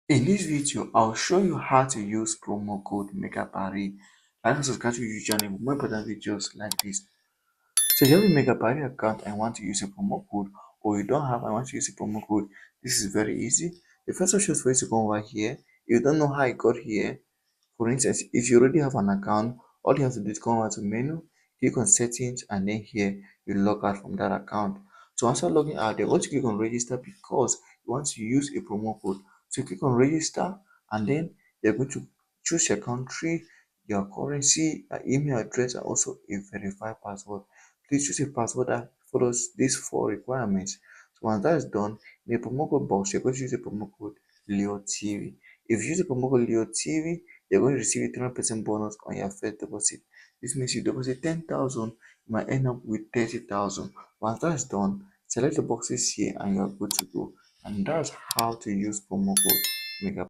In this video, I'll show you how to use promo code Megapari. Like and subscribe to YouTube channel for more important videos like this. So if you have a Megapari account and want to use a promo code, or you don't have and want to use a promo code, this is very easy. The first option is for you to come over here. If you don't know how you got here, for instance, if you already have an account, all you have to do is come over to menu, click on settings, and then here you log out from that account. So after logging out, then want to click on register because you want to use a promo code. So click on register, and then you're going to choose your country, your currency, your email address, and also a verified password. Please choose a password that follows these four requirements. So once that is done, in the promo code box, you're going to use the promo code Leo TV. If you use the promo code Leo TV, you're going to receive a 300% bonus on your first deposit. This means you deposit 10,000, you might end up with 30,000. Once that's done, select the boxes here and you're good to go. And that's how to use promo code Mega.